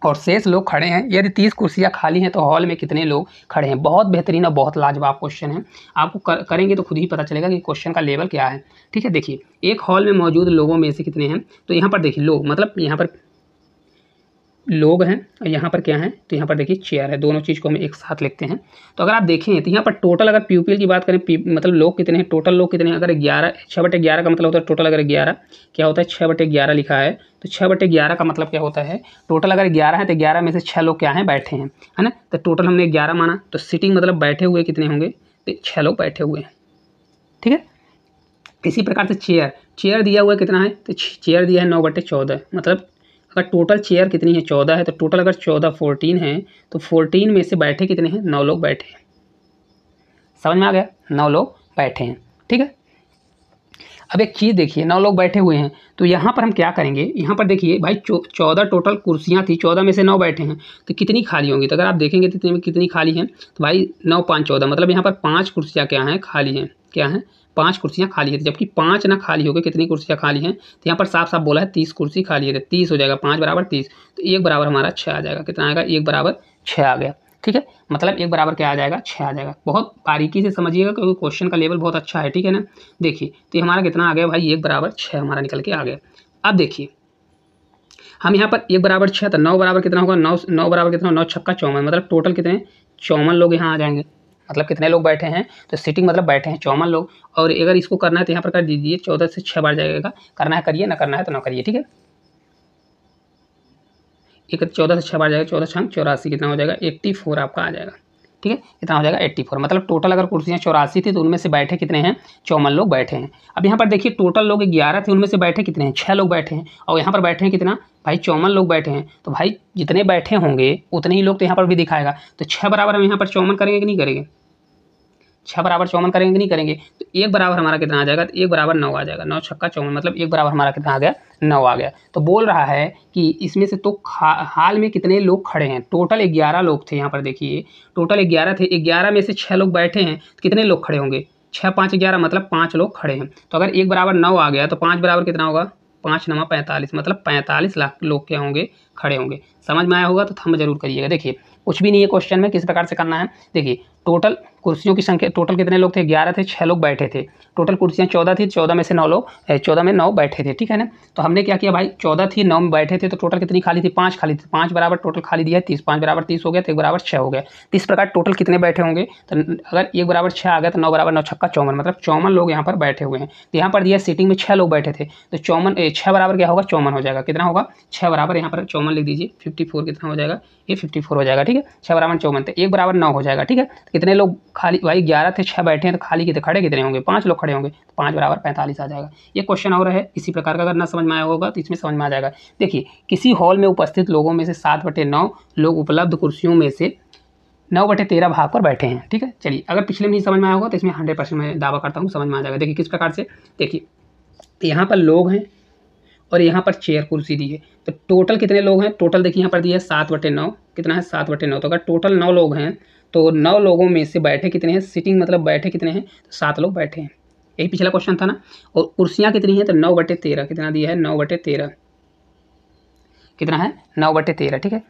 और शेष लोग खड़े हैं। यदि 30 कुर्सियां खाली हैं तो हॉल में कितने लोग खड़े हैं। बहुत बेहतरीन और बहुत लाजवाब क्वेश्चन है, आपको करेंगे तो खुद ही पता चलेगा कि क्वेश्चन का लेवल क्या है। ठीक है, देखिए एक हॉल में मौजूद लोगों में से कितने हैं, तो यहाँ पर देखिए लोग मतलब यहाँ पर लोग हैं और यहाँ पर क्या है, तो यहाँ पर देखिए चेयर है। दोनों चीज़ को हम एक साथ लिखते हैं। तो अगर आप देखें तो यहाँ पर टोटल अगर प्यूपिल की बात करें, मतलब लोग कितने हैं, टोटल लोग कितने हैं, अगर 11 6/11 का मतलब होता है टोटल, अगर 11 क्या होता है 6/11 लिखा है, तो 6/11 का मतलब क्या होता है, टोटल अगर 11 है तो 11 में से 6 लोग क्या हैं, बैठे हैं, है ना। तो टोटल हमने 11 माना, तो सिटिंग मतलब बैठे हुए कितने होंगे, तो 6 लोग बैठे हुए हैं। ठीक है, इसी प्रकार से चेयर दिया हुआ कितना है, तो चेयर दिया है 9/14, मतलब अगर टोटल चेयर कितनी है 14 है, तो टोटल अगर 14 14 है तो 14 में से बैठे कितने हैं, 9 लोग बैठे हैं। समझ में आ गया, 9 लोग बैठे हैं। ठीक है, अब एक चीज़ देखिए, 9 लोग बैठे हुए हैं तो यहाँ पर हम क्या करेंगे, यहाँ पर देखिए भाई 14 टोटल कुर्सियाँ थी, 14 में से 9 बैठे हैं तो कितनी खाली होंगी। तो अगर आप देखेंगे तो कितनी खाली हैं, तो भाई 9 5 14, मतलब यहाँ पर 5 कुर्सियाँ क्या हैं, खाली हैं, क्या हैं, 5 कुर्सियाँ खाली है। जबकि 5 ना खाली हो गए, कितनी कुर्सियाँ खाली हैं, तो यहाँ पर साफ साफ बोला है 30 कुर्सी खाली है, 30 हो जाएगा, 5 बराबर 30, तो 1 बराबर हमारा 6 आ जाएगा। कितना आएगा, 1 बराबर 6 आ गया। ठीक है, मतलब 1 बराबर क्या आ जाएगा, 6 आ जाएगा। बहुत बारीकी से समझिएगा क्योंकि क्वेश्चन का लेवल बहुत अच्छा है। ठीक है ना, देखिए तो हमारा कितना आ गया भाई, 1 बराबर 6 हमारा निकल के आ गया। अब देखिए हम यहाँ पर 1 बराबर 6 तो 9 बराबर कितना होगा, 9 बराबर कितना, 9 छक्का 54, मतलब टोटल कितने 54 लोग यहाँ आ जाएंगे। मतलब कितने लोग बैठे हैं, तो सिटिंग मतलब बैठे हैं 54 लोग। और अगर इसको करना है तो यहाँ पर कर दीजिए, 14 से 6 बार जाएगा, करना है करिए, ना करना है तो ना करिए। ठीक है, 14 से 6 बार जाएगा, 14 6 84, कितना हो जाएगा 84 आपका आ जाएगा। ठीक है, कितना हो जाएगा 84, मतलब टोटल अगर कुर्सियाँ 84 थी तो उनमें से बैठे कितने हैं, 54 लोग बैठे हैं। अब यहाँ पर देखिए टोटल लोग 11 थे, उनमें से बैठे कितने हैं, 6 लोग बैठे हैं, और यहाँ पर बैठे हैं कितना भाई 54 लोग बैठे हैं। तो भाई जितने बैठे होंगे उतने ही लोग तो यहाँ पर भी दिखाएगा। तो 6 बराबर हम यहाँ पर 54 करेंगे कि नहीं करेंगे, 6 बराबर 54 करेंगे कि नहीं करेंगे, तो 1 बराबर हमारा कितना आ जाएगा, तो 1 बराबर 9 आ जाएगा, 9 छक्का 54, मतलब 1 बराबर हमारा कितना आ गया, 9 आ गया। तो बोल रहा है कि इसमें से तो हाल में कितने लोग खड़े हैं, टोटल 11 लोग थे। यहाँ पर देखिए टोटल 11 थे, 11 में से 6 लोग बैठे हैं, तो कितने लोग खड़े होंगे, 6 5 11, मतलब 5 लोग खड़े हैं। तो अगर 1 बराबर 9 आ गया तो 5 बराबर कितना होगा, 5 9 45, मतलब 45 लाख लोग क्या होंगे, खड़े होंगे। समझ में आया होगा तो थंब जरूर करिएगा। देखिए कुछ भी नहीं है क्वेश्चन में, किस प्रकार से करना है, देखिए टोटल कुर्सियों की संख्या, टोटल कितने लोग थे, 11 थे, 6 लोग बैठे थे। टोटल कुर्सियाँ 14 थी, 14 में से 9 लोग 14 में 9 बैठे थे, ठीक है ना। तो हमने क्या किया भाई, 14 थी, 9 में बैठे थे, तो टोटल कितनी खाली थी, 5 खाली थी। 5 बराबर टोटल खाली दिया है 30, 5 बराबर 30 हो गया, तो 1 बराबर 6 हो गया। तो इस प्रकार टोटल कितने बैठे होंगे, तो अगर 1 बराबर 6 आ गया तो 9 बराबर 9 छक्का 54, मतलब 54 लोग यहाँ पर बैठे हुए हैं। तो यहाँ पर दिया सीटिंग में 6 लोग बैठे थे, तो 6 बराबर क्या होगा, 54 हो जाएगा। कितना होगा, 6 बराबर यहाँ पर 54 लिख दीजिए, 54 कितना हो जाएगा, ये 54 हो जाएगा, ठीक है। 6 बराबर 54, तो 1 बराबर 9 हो जाएगा, ठीक है। तो कितने लोग खाली, भाई 11 थे, 6 बैठे हैं, तो खाली कितने, खड़े कितने होंगे, 5 लोग खड़े होंगे, तो 5 बराबर 45 आ जाएगा। ये क्वेश्चन और है इसी प्रकार का, अगर ना समझ में आया होगा तो इसमें समझ में आ जाएगा। देखिए, किसी हॉल में उपस्थित लोगों में से 7/9 लोग उपलब्ध कुर्सियों में से 9/13 भाग पर बैठे हैं, ठीक है। चलिए, अगर पिछले में नहीं समझ में आया होगा तो इसमें 100% मैं दावा करता हूँ समझ में आ जाएगा। देखिए किस प्रकार से, देखिए यहाँ पर लोग हैं और यहाँ पर चेयर कुर्सी दी है, तो टोटल कितने लोग हैं, टोटल देखिए यहाँ पर दिया है 7/9, कितना है 7/9। तो अगर टोटल 9 लोग हैं तो 9 लोगों में से बैठे कितने हैं, सिटिंग मतलब बैठे कितने हैं, तो 7 लोग बैठे हैं। यही पिछला क्वेश्चन था ना। और कुर्सियाँ कितनी हैं, तो 9/13, कितना दिया है 9/13, कितना है 9/13, ठीक है।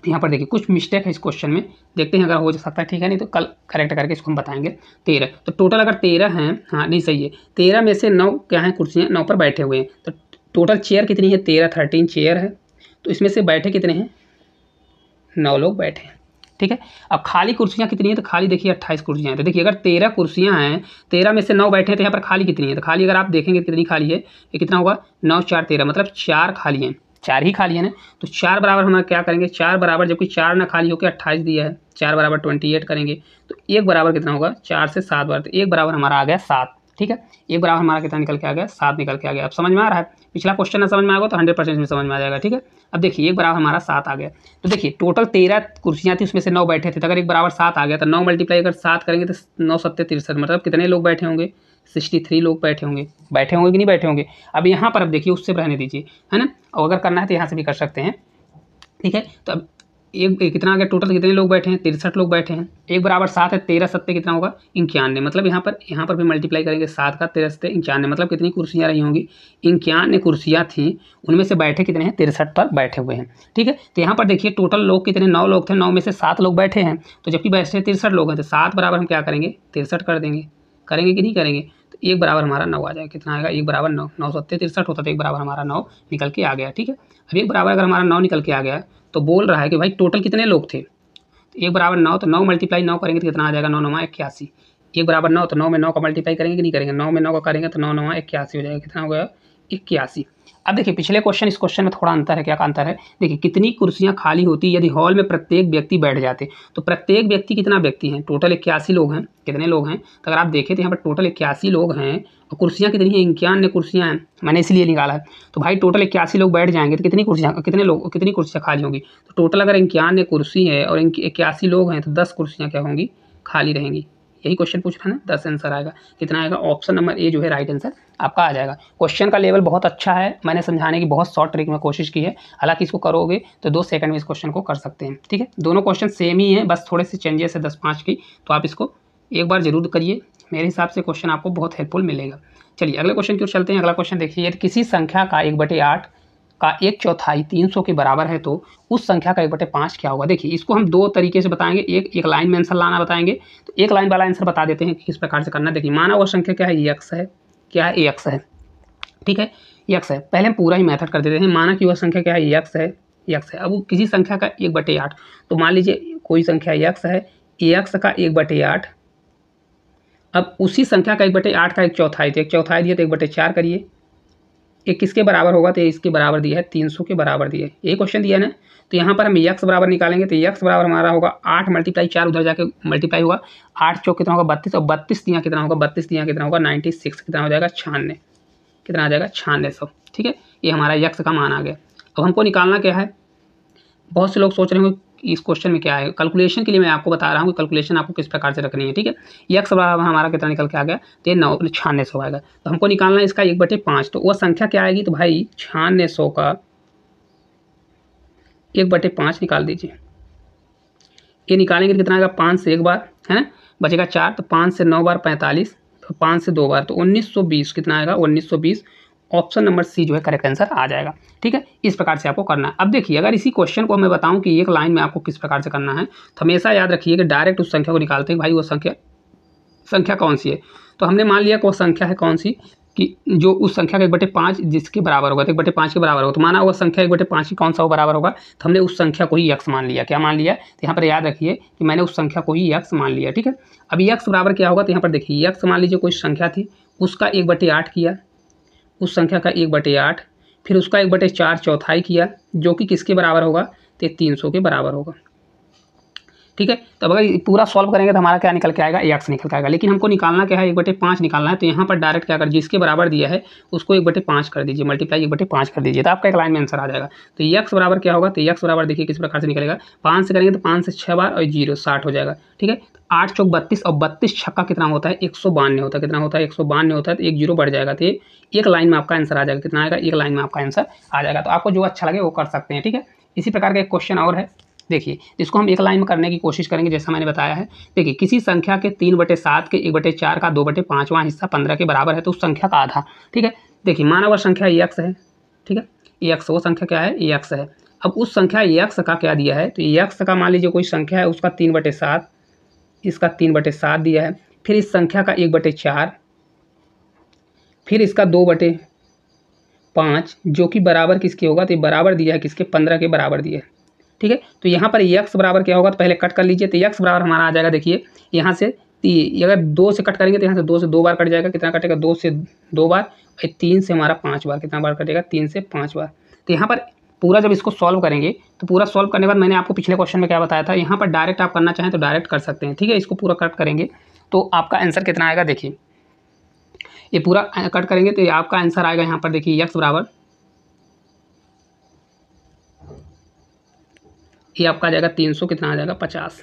यहाँ पर देखिए कुछ मिस्टेक है इस क्वेश्चन में, देखते हैं अगर हो सकता है, ठीक है, नहीं तो कल करेक्ट करके इसको हम बताएंगे। 13, तो टोटल अगर 13 हैं, हाँ नहीं सही है, 13 में से 9 क्या है, कुर्सियाँ 9 पर बैठे हुए हैं। तो टोटल चेयर कितनी है, 13 चेयर है, तो इसमें से बैठे कितने हैं, 9 लोग बैठे हैं, ठीक है। अब खाली कुर्सियाँ कितनी है, तो खाली देखिए 28 कुर्सियाँ हैं। तो देखिए अगर 13 कुर्सियाँ हैं, 13 में से 9 बैठे हैं, तो यहाँ पर खाली कितनी है, तो खाली अगर आप देखेंगे कितनी खाली है, ये कितना होगा 9 4 13, मतलब 4 खाली हैं, 4 ही खाली है ना। तो 4 बराबर हम क्या करेंगे, 4 बराबर, जबकि 4 ना खाली होकर 28 दिया है, 4 बराबर 28 करेंगे, तो 1 बराबर कितना होगा, 4 से 7 बार, तो 1 बराबर हमारा आ गया 7, ठीक है। 1 बराबर हमारा कितना निकल के आ गया, 7 निकल के आ गया। अब समझ में आ रहा है, पिछला क्वेश्चन ना समझ में आएगा तो 100% में समझ में आ जाएगा, ठीक है। अब देखिए 1 बराबर हमारा 7 आ गया, तो देखिए टोटल 13 कुर्सियाँ थी, उसमें से 9 बैठे थे, तो अगर 1 बराबर 7 आ गया तो 9 मल्टीप्लाई अगर 7 करेंगे तो 9 7 63, मतलब कितने लोग बैठे होंगे, 63 लोग बैठे होंगे कि नहीं बैठे होंगे। अब यहाँ पर अब देखिए उससे रहने दीजिए, है ना, और अगर करना है तो यहाँ से भी कर सकते हैं, ठीक है। तो अब एक कितना आ गया, टोटल कितने लोग बैठे हैं, 63 लोग बैठे हैं। 1 बराबर 7 है, 13 7 कितना होगा 91, मतलब यहाँ पर भी मल्टीप्लाई करेंगे 7 का, 13 7 91, मतलब कितनी कुर्सियाँ रही होंगी, 91 कुर्सियाँ थी, उनमें से बैठे कितने हैं, 63 पर बैठे हुए हैं, ठीक है। तो यहाँ पर देखिए टोटल लोग कितने, 9 लोग थे, 9 में से 7 लोग बैठे हैं, तो जबकि बैठे 63 लोग हैं, तो 7 बराबर हम क्या करेंगे, 63 कर देंगे, करेंगे कि नहीं करेंगे। तो 1 बराबर हमारा 9 आ जाएगा, कितना आएगा 1 बराबर 9, 9 7 63 होता, तो 1 बराबर हमारा 9 निकल के आ गया, ठीक है। अब 1 बराबर अगर हमारा 9 निकल के आ गया तो बोल रहा है कि भाई टोटल कितने लोग थे, तो 1 बराबर 9, तो 9 मल्टीप्लाई 9 करेंगे तो कितना आ जाएगा, 9 9 81। 1 बराबर 9, तो 9 में 9 का मल्टीप्लाई करेंगे कि नहीं करेंगे, 9 में 9 का करेंगे तो 9 9 81 हो जाएगा, कितना हो गया 81। अब देखिए पिछले क्वेश्चन इस क्वेश्चन में थोड़ा अंतर है, क्या अंतर है, देखिए कितनी कुर्सियाँ खाली होती यदि हॉल में प्रत्येक व्यक्ति बैठ जाते, तो प्रत्येक व्यक्ति कितना व्यक्ति हैं, टोटल 81 लोग हैं, कितने लोग हैं, तो अगर आप देखें तो यहाँ पर टोटल 81 लोग हैं और कुर्सियाँ कितनी हैं, 91 कुर्सियाँ हैं, मैंने इसलिए निकाला है। तो भाई टोटल 81 लोग बैठ जाएंगे तो कितनी कुर्सियाँ खाली होंगी, तो टोटल अगर 91 कुर्सी है और 81 लोग हैं तो 10 कुर्सियाँ क्या होंगी, खाली रहेंगी। यही क्वेश्चन पूछ रहा है ना, 10 आंसर आएगा, कितना आएगा, ऑप्शन नंबर ए जो है राइट आंसर आपका आ जाएगा। क्वेश्चन का लेवल बहुत अच्छा है, मैंने समझाने की बहुत शॉर्ट ट्रिक में कोशिश की है, हालांकि इसको करोगे तो 2 सेकंड में इस क्वेश्चन को कर सकते हैं, ठीक है। दोनों क्वेश्चन सेम ही हैं, बस थोड़े से चेंजेस है 10-5 की, तो आप इसको एक बार जरूर करिए, मेरे हिसाब से क्वेश्चन आपको बहुत हेल्पफुल मिलेगा। चलिए अगले क्वेश्चन की ओर चलते हैं। अगला क्वेश्चन देखिए, यदि किसी संख्या का 1/8 का 1/4 300 के बराबर है तो उस संख्या का 1/5 क्या होगा। देखिए इसको हम 2 तरीके से बताएंगे, एक लाइन में आंसर लाना बताएंगे, तो एक लाइन वाला आंसर बता देते हैं कि किस प्रकार से करना। देखिए माना हुआ संख्या क्या है, x है, क्या है x है, ठीक है x है। पहले हम पूरा ही मेथड कर देते हैं, माना कि वह संख्या क्या है, x है, x है। अब वो किसी संख्या का 1/8, तो मान लीजिए कोई संख्या x है, x का 1/8, अब उसी संख्या का 1/8 का 1/4, तो 1/4 दिया तो 1/4 करिए, ये किसके बराबर होगा, तो इसके बराबर दिया है 300 के बराबर दिया है, ये क्वेश्चन दिया ना। तो यहाँ पर हम x बराबर निकालेंगे, तो x बराबर हमारा होगा 8 मल्टीप्लाई 4 उधर जाके मल्टीप्लाई होगा, 8 चौक कितना होगा 32, और 32 दिया कितना होगा, 32 दिया कितना होगा 96, कितना हो जाएगा 96, कितना आ जाएगा 9600, ठीक है। ये हमारा x का मान आ गया। अब हमको निकालना क्या है, बहुत से लोग सोच रहे होंगे इस क्वेश्चन में क्या है, कैलकुलेशन के लिए मैं आपको बता रहा हूँ कि कैलकुलेशन आपको किस प्रकार से रखनी है, ठीक है। x बराबर हमारा कितना निकल के आ गया, तो 9600 आएगा। तो हमको निकालना है इसका 1/5, तो वह संख्या क्या आएगी, तो भाई 9600 का 1/5 निकाल दीजिए। ये निकालेंगे तो कितना आएगा, 5 से 1 बार है ना, बचेगा 4, तो 5 से 9 बार 45, तो 5 से 2 बार, तो 1920, कितना आएगा 1920, ऑप्शन नंबर सी जो है करेक्ट आंसर आ जाएगा। ठीक है, इस प्रकार से आपको करना है। अब देखिए, अगर इसी क्वेश्चन को मैं बताऊं कि एक लाइन में आपको किस प्रकार से करना है, तो हमेशा याद रखिए कि डायरेक्ट उस संख्या को निकालते हैं, भाई वो संख्या कौन सी है। तो हमने मान लिया कि वो संख्या है कौन सी, कि जो उस संख्या का 1/5 जिसके बराबर होगा, तो 1/5 के बराबर होगा, तो माना वो संख्या 1/5 की कौन सा वो बराबर होगा, तो हमने उस संख्या को ही x मान लिया। क्या मान लिया, तो यहाँ पर याद रखिए कि मैंने उस संख्या को ही x मान लिया। ठीक है, अब x बराबर क्या होगा, तो यहाँ पर देखिए x मान लीजिए कोई संख्या थी, उसका 1/8 किया, उस संख्या का 1/8, फिर उसका 1/4 चौथाई किया, जो कि किसके बराबर होगा, तो 300 के बराबर होगा। ठीक है, तो अगर पूरा सॉल्व करेंगे तो हमारा क्या निकल के आएगा, x निकल के आएगा। लेकिन हमको निकालना क्या है, 1/5 निकालना है। तो यहाँ पर डायरेक्ट क्या कर, जिसके बराबर दिया है उसको 1/5 कर दीजिए, मल्टीप्लाई 1/5 कर दीजिए, तो आपका एक लाइन में आंसर आ जाएगा। तो x बराबर क्या होगा, तो x बराबर देखिए किस प्रकार से निकलेगा, 5 से करेंगे तो 5 से 6 बार और 0 60 हो जाएगा। ठीक है, 8 चौक 32 और 32 छक्का कितना होता है, 152 होता है। कितना होता है, 152 होता है, तो 1 0 बढ़ जाएगा, तो एक लाइन में आपका आंसर आ जाएगा। कितना आएगा, एक लाइन में आपका आंसर आ जाएगा। तो आपको जो अच्छा लगे वो कर सकते हैं। ठीक है, इसी प्रकार का एक क्वेश्चन और है, देखिए जिसको हम एक लाइन में करने की कोशिश करेंगे, जैसा मैंने बताया है। देखिए, किसी संख्या के 3/7 के 1/4 का 2/5वां हिस्सा 15 के बराबर है, तो उस संख्या का आधा। ठीक है, देखिए माना वह संख्या x है। ठीक है, x वो संख्या क्या है, x है। अब उस संख्या x का क्या दिया है, तो x का मान लीजिए कोई संख्या है, उसका 3/7, इसका 3/7 दिया है, फिर इस संख्या का 1/4, फिर इसका 2/5, जो कि बराबर किसके होगा, तो बराबर दिया है किसके, 15 के बराबर दिया है। ठीक है, तो यहाँ पर x बराबर क्या होगा, तो पहले कट कर लीजिए। तो x बराबर हमारा आ जाएगा, देखिए यहाँ से अगर 2 से कट करेंगे तो यहाँ से 2 से 2 बार कट जाएगा। कितना कटेगा, 2 से 2 बार, और 3 से हमारा 5 बार। कितना बार कटेगा, 3 से 5 बार। तो यहाँ पर पूरा जब इसको सॉल्व करेंगे, तो पूरा सॉल्व करने के बाद मैंने आपको पिछले क्वेश्चन में क्या बताया था, यहाँ पर डायरेक्ट आप करना चाहें तो डायरेक्ट कर सकते हैं। ठीक है, इसको पूरा कट करेंगे तो आपका आंसर कितना आएगा, देखिए ये पूरा कट करेंगे तो आपका आंसर आएगा यहाँ पर, देखिए x बराबर, ये आपका आ जाएगा 300, कितना आ जाएगा 50।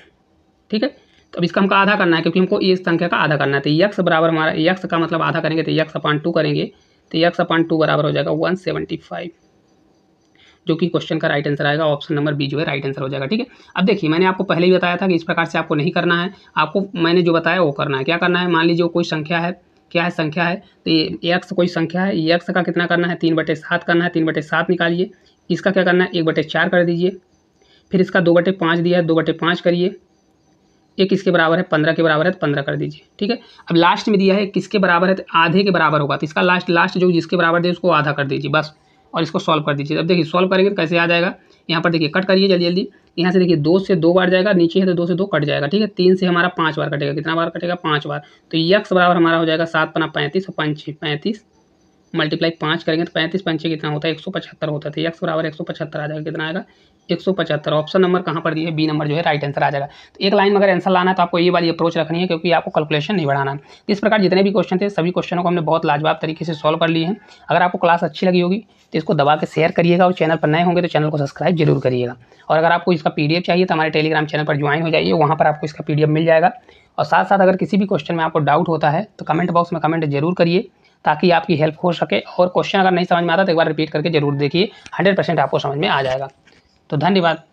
ठीक है, तो अब इसका हमको आधा करना है, क्योंकि हमको इस संख्या का आधा करना है। तो x बराबर हमारा, x का मतलब आधा करेंगे तो x/2 करेंगे, तो x/2 बराबर हो जाएगा 175, जो कि क्वेश्चन का राइट आंसर आएगा। ऑप्शन नंबर बी जो है राइट आंसर हो जाएगा। ठीक है, अब देखिए मैंने आपको पहले ही बताया था कि इस प्रकार से आपको नहीं करना है, आपको मैंने जो बताया वो करना है। क्या करना है, मान लीजिए कोई संख्या है, क्या है संख्या है, तो ये x कोई संख्या है, ये x का कितना करना है, 3/7 करना है। 3/7 निकालिए, इसका क्या करना है, 1/4 कर दीजिए, फिर इसका 2/5 दिया है, 2/5 करिए, ये किसके बराबर है, 15 के बराबर है, तो 15 कर दीजिए। ठीक है, अब लास्ट में दिया है किसके बराबर है, तो आधे के बराबर होगा, तो इसका लास्ट जो जिसके बराबर दे उसको आधा कर दीजिए बस, और इसको सॉल्व कर दीजिए। अब देखिए सॉल्व करेंगे तो कैसे आ जाएगा, यहाँ पर देखिए कट करिए जल्दी जल्दी। यहाँ से देखिए 2 से 2 बार जाएगा, नीचे है तो 2 से 2 कट जाएगा। ठीक है, 3 से हमारा 5 बार कटेगा। कितना बार कटेगा, 5 बार। तो x बराबर हमारा हो जाएगा 7 × 35 और 5 × 35 मल्टीप्लाई 5 करेंगे तो 35 पंचे कितना होता है, 175 होता है। तो x बराबर 175 आ जाएगा। कितना आएगा, 175। ऑप्शन नंबर कहाँ पर दिया है, बी नंबर जो है राइट आंसर आ जाएगा। तो एक लाइन में अगर आंसर लाना है तो आपको ये वाली अप्रोच रखनी है, क्योंकि आपको कैलकुलेशन नहीं बढ़ाना है। इस प्रकार जितने भी क्वेश्चन थे सभी क्वेश्चनों को हमने बहुत लाजवाब तरीके से सॉल्व कर लिए हैं। अगर आपको क्लास अच्छी लगी होगी तो इसको दबा के शेयर करिएगा, और चैनल पर नए होंगे तो चैनल को सब्सक्राइब जरूर करिएगा। और अगर आपको इसका PDF चाहिए तो हमारे टेलीग्राम चैनल पर ज्वाइन हो जाइए, वहाँ पर आपको इसका PDF मिल जाएगा। और साथ साथ अगर किसी भी क्वेश्चन में आपको डाउट होता है तो कमेंट बॉक्स में कमेंट जरूर करिए, ताकि आपकी हेल्प हो सके। और क्वेश्चन अगर नहीं समझ में आता तो एक बार रिपीट करके जरूर देखिए, 100% आपको समझ में आ जाएगा। तो धन्यवाद।